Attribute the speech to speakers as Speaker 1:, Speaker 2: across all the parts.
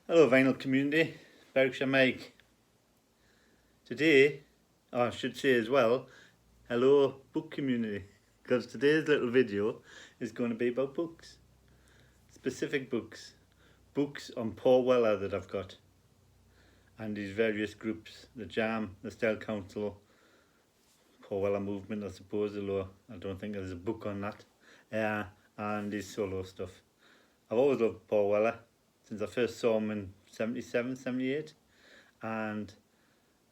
Speaker 1: Hello vinyl community, Berkshire Mike. Today, I should say as well, hello book community, because today's little video is going to be about books. Specific books. Books on Paul Weller that I've got. And these various groups, the Jam, the Style Council, Paul Weller movement I suppose, although I don't think there's a book on that. And his solo stuff. I've always loved Paul Weller since I first saw him in 77, 78, and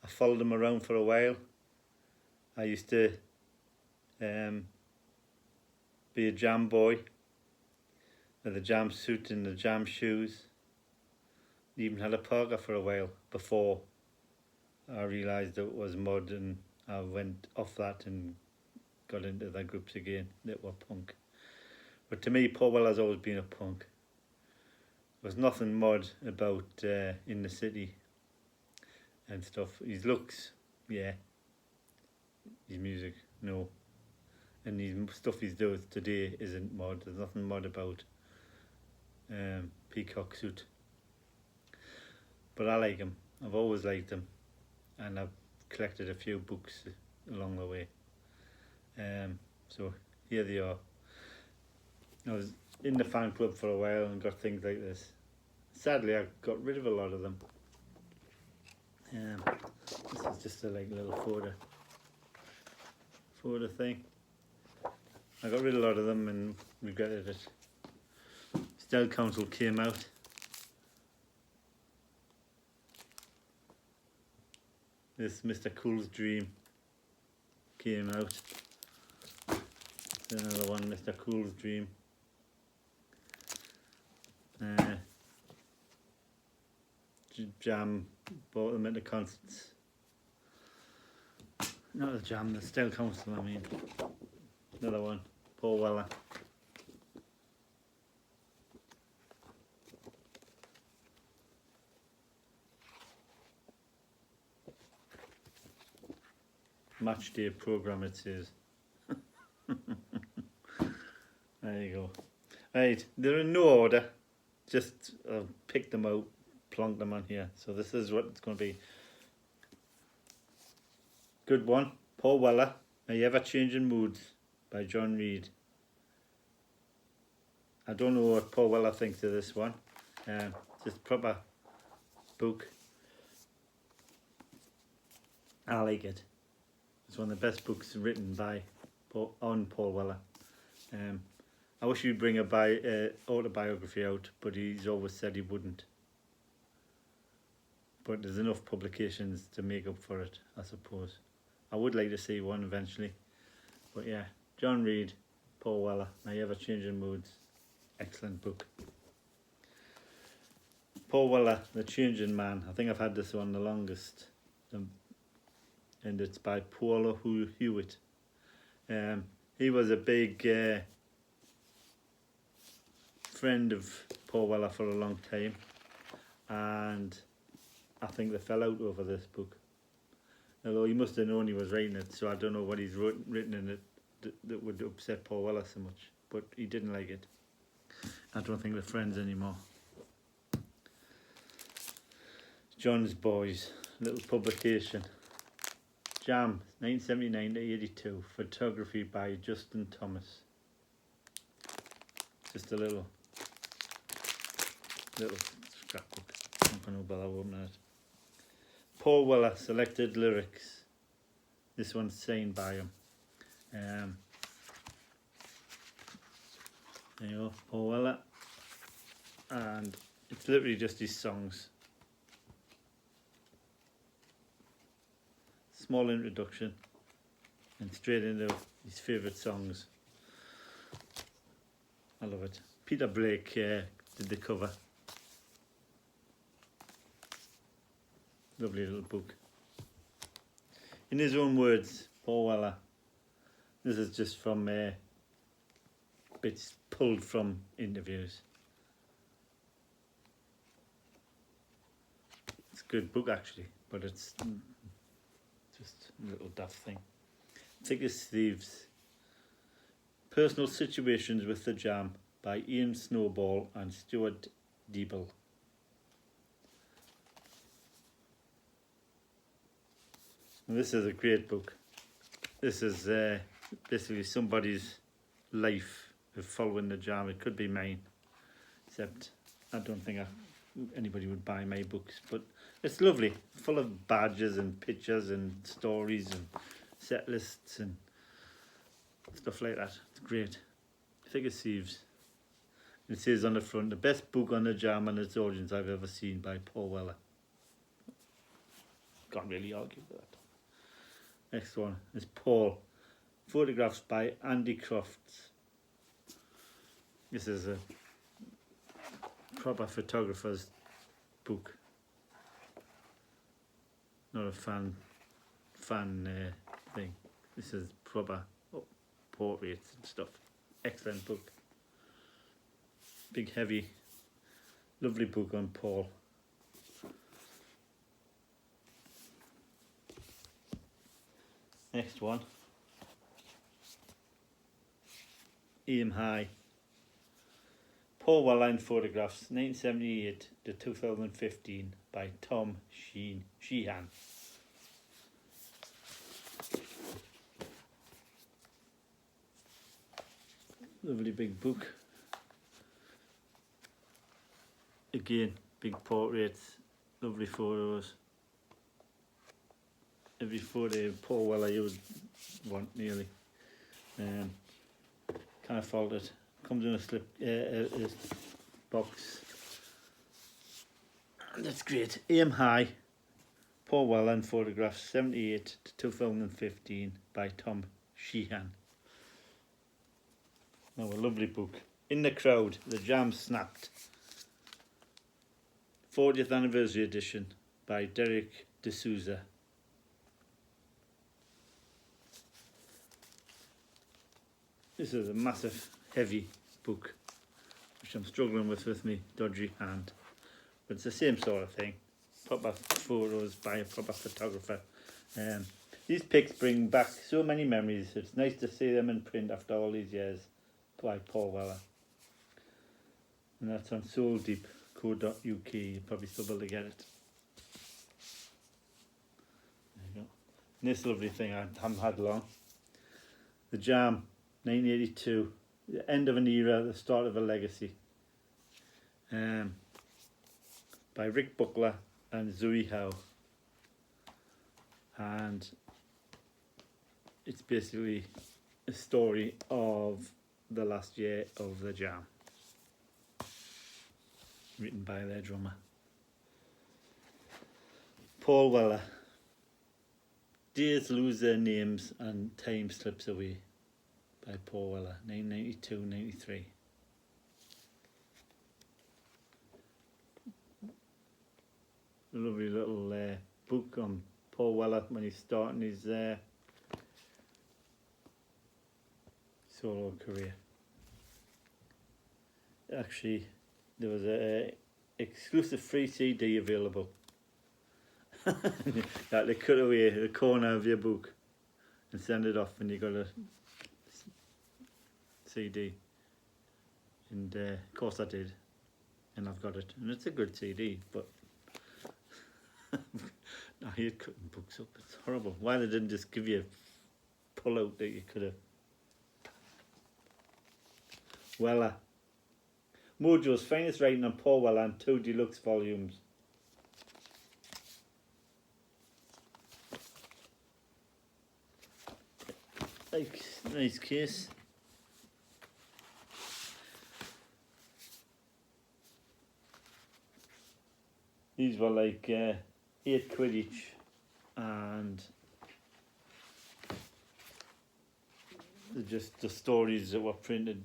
Speaker 1: I followed him around for a while. I used to be a Jam boy with a Jam suit and the Jam shoes. Even had a parka for a while before I realised it was mud, and I went off that and got into the groups again that were punk. But to me, Paul Weller's always been a punk. There's nothing mud about In the City and stuff. His looks, yeah. His music, no. And his stuff he does today isn't mud. There's nothing mud about Peacock Suit. But I like him. I've always liked him. And I've collected a few books along the way. So here they are. I was in the fan club for a while and got things like this. Sadly, I got rid of a lot of them. This is just a little photo thing. I got rid of a lot of them and regretted it. Style Council came out. This Mr. Cool's Dream came out. There's another one, Mr. Cool's Dream. Jam bought them at the concerts. Not the Jam, the Style Council, I mean. Another one, Paul Weller. Match day programme it says. There you go. Right, they're in no order. Just picked them out, plonked them on here. So this is what it's going to be. Good one, Paul Weller, My Ever Changing Moods by John Reed. I don't know what Paul Weller thinks of this one. Just proper book. I like it. It's one of the best books written by on Paul Weller. I wish he'd bring a autobiography out, but he's always said he wouldn't. But there's enough publications to make up for it, I suppose. I would like to see one eventually. But yeah, John Reed, Paul Weller, My Ever Changing Moods. Excellent book. Paul Weller, The Changing Man. I think I've had this one the longest. And it's by Paula Hewitt. He was a big friend of Paul Weller for a long time, and I think they fell out over this book. Although he must have known he was writing it, so I don't know what he's written in it that would upset Paul Weller so much, but he didn't like it. I don't think they're friends anymore. John's Boys, little publication. Jam, 1979 to 82, photography by Justin Thomas. Just a little scrapbook. I'm going to bother opening it. Paul Weller, selected lyrics. This one's signed by him. There you go, Paul Weller. And it's literally just his songs. Small introduction and straight into his favourite songs. I love it. Peter Blake did the cover. Lovely little book. In his own words, Paul Weller. This is just from bits pulled from interviews. It's a good book actually, but it's just a little daft thing. Thick as Thieves. Personal Situations with the Jam by Ian Snowball and Stuart Deeble. And this is a great book. This is basically somebody's life of following the Jam. It could be mine, except I don't think anybody would buy my books, but it's lovely, full of badges and pictures and stories and set lists and stuff like that. It's great. Figure Thieves. It says on the front, the best book on the Jam and its origins I've ever seen, by Paul Weller. Can't really argue with that. Next one is Paul. Photographs by Andy Crofts. This is a proper photographer's book. Not a fan thing. This is proper portraits and stuff. Excellent book. Big, heavy, lovely book on Paul. Next one. Aim High. Paul Weller Photographs, 1978 to 2015, by Tom Sheehan. Lovely big book. Again, big portraits, lovely photos. Every photo of Paul Weller you would want, nearly. Can't fault it. Comes in a box. That's great. Aim High. Paul Weller Photographs, 78 to 2015, by Tom Sheehan. Now, a lovely book. In the Crowd, The Jam Snapped. 40th Anniversary Edition, by Derek D'Souza. This is a massive, heavy book, which I'm struggling with my dodgy hand. But it's the same sort of thing. Proper photos by a proper photographer. These pics bring back so many memories. It's nice to see them in print after all these years, by Paul Weller. And that's on souldeep.co.uk. You'll probably still be able to get it. There you go. And this lovely thing I haven't had long. The Jam, 1982. The end of an era, the start of a legacy. By Rick Buckler and Zoe Howe. And it's basically a story of the last year of the Jam, written by their drummer. Paul Weller. Days lose their names and time slips away, by Paul Weller, 1992-93. A lovely little book on Paul Weller when he's starting his solo career. Actually, there was a exclusive free CD available. That they cut away the corner of your book and send it off, and you got a CD. And of course I did, and I've got it, and it's a good CD, but I hate cutting books up. It's horrible. Why they didn't just give you a pull out that you could have. Weller. Mojo's finest writing on Paul Weller in 2 deluxe volumes. Like, nice case. These were like £8 each, and they're just the stories that were printed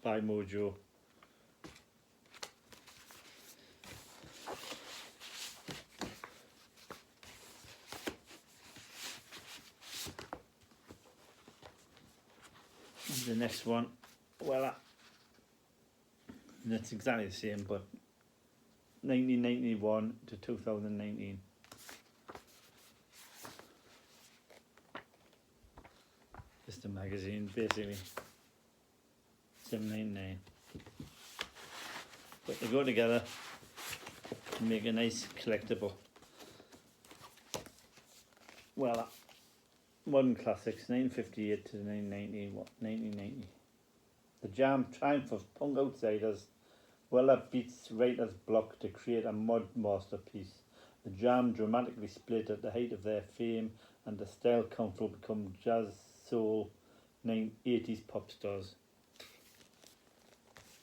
Speaker 1: by Mojo. The next one, well, that's exactly the same, but 1991 to 2019. Just a magazine, basically. $7.99. But they go together and make a nice collectible. well, modern classics, 1958 to 1990. The Jam triumph of punk outsiders. Weller beats Writer's Block to create a mod masterpiece. The Jam dramatically split at the height of their fame, and the style council become jazz, soul, 80s pop stars.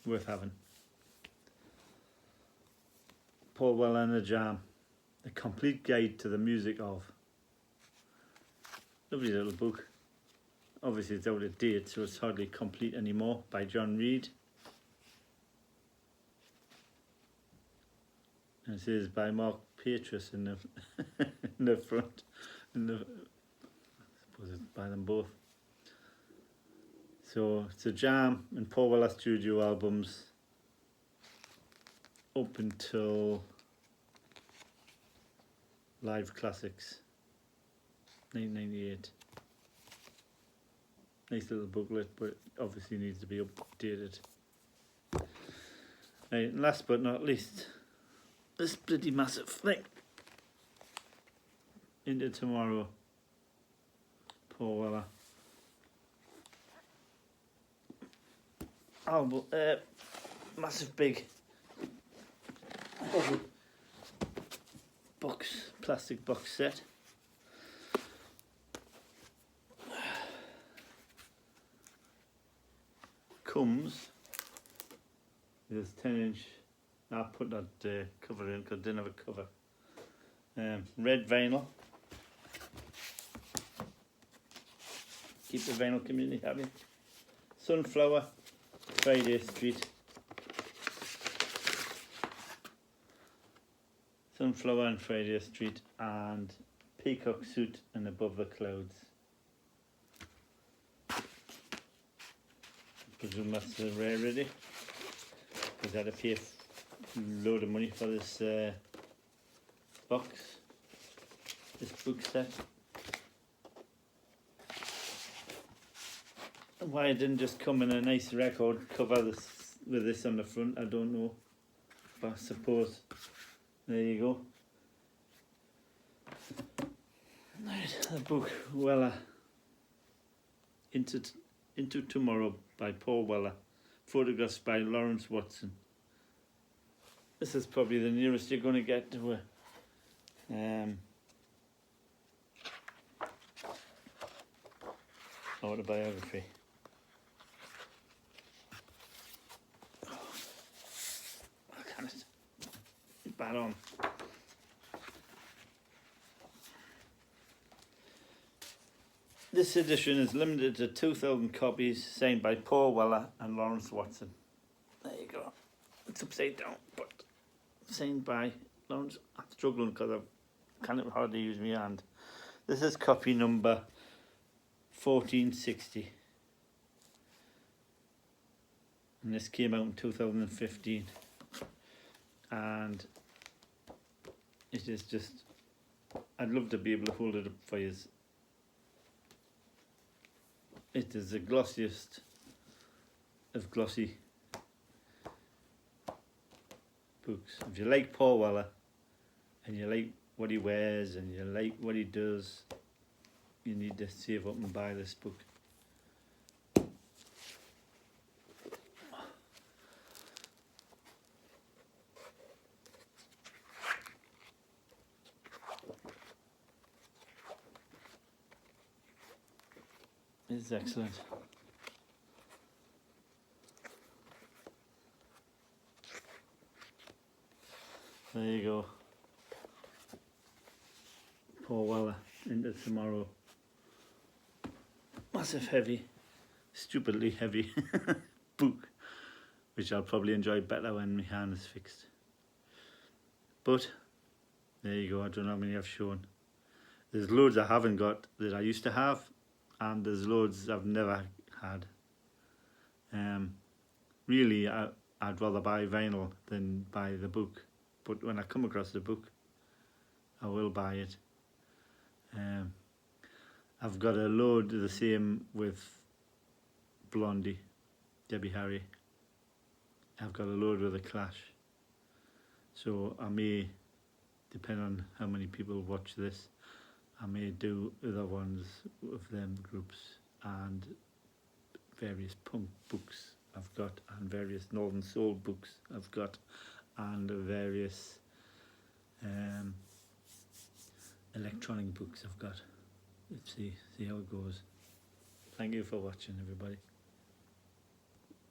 Speaker 1: Worth having. Paul Weller and the Jam. A complete guide to the music of. Lovely little book. Obviously it's out of date, so it's hardly complete anymore, by John Reed. And it says by Mark Petrus in the in the front. I suppose it's by them both. So it's a Jam and Paul Weller studio albums up until Live Classics 1998. Nice little booklet, but obviously needs to be updated. Right, and last but not least, this bloody massive thing. Into Tomorrow, Paul Weller. Album, massive big box, plastic box set. Comes with this 10-inch. I put that cover in because I didn't have a cover. Red vinyl. Keep the vinyl community happy. Sunflower, Friday Street. Sunflower and Friday Street, and Peacock Suit and Above the Clouds. I presume that's the rarity, because I had to pay a load of money for this box, this book set. Why it didn't just come in a nice record cover with this on the front, I don't know, but I suppose there you go. Right, the book Weller, Into Tomorrow by Paul Weller, photographs by Lawrence Watson. This is probably the nearest you're going to get to a autobiography. I can't. Bad on. This edition is limited to 2,000 copies, signed by Paul Weller and Lawrence Watson. There you go. It's upside down, but signed by Lawrence. I'm struggling because I can't hardly use my hand. This is copy number 1460. And this came out in 2015. And it is just, I'd love to be able to hold it up for you. It is the glossiest of glossy books. If you like Paul Weller and you like what he wears and you like what he does, you need to save up and buy this book. It's excellent. There you go. Paul Weller, Into Tomorrow. Massive heavy, stupidly heavy book, which I'll probably enjoy better when my hand is fixed. But there you go. I don't know how many I've shown. There's loads I haven't got that I used to have, and there's loads I've never had. Really, I'd rather buy vinyl than buy the book, but when I come across the book, I will buy it. I've got a load of the same with Blondie, Debbie Harry. I've got a load with The Clash. So I may, depending on how many people watch this, I may do other ones of them groups, and various punk books I've got, and various Northern Soul books I've got, and various electronic books I've got. Let's see how it goes. Thank you for watching, everybody.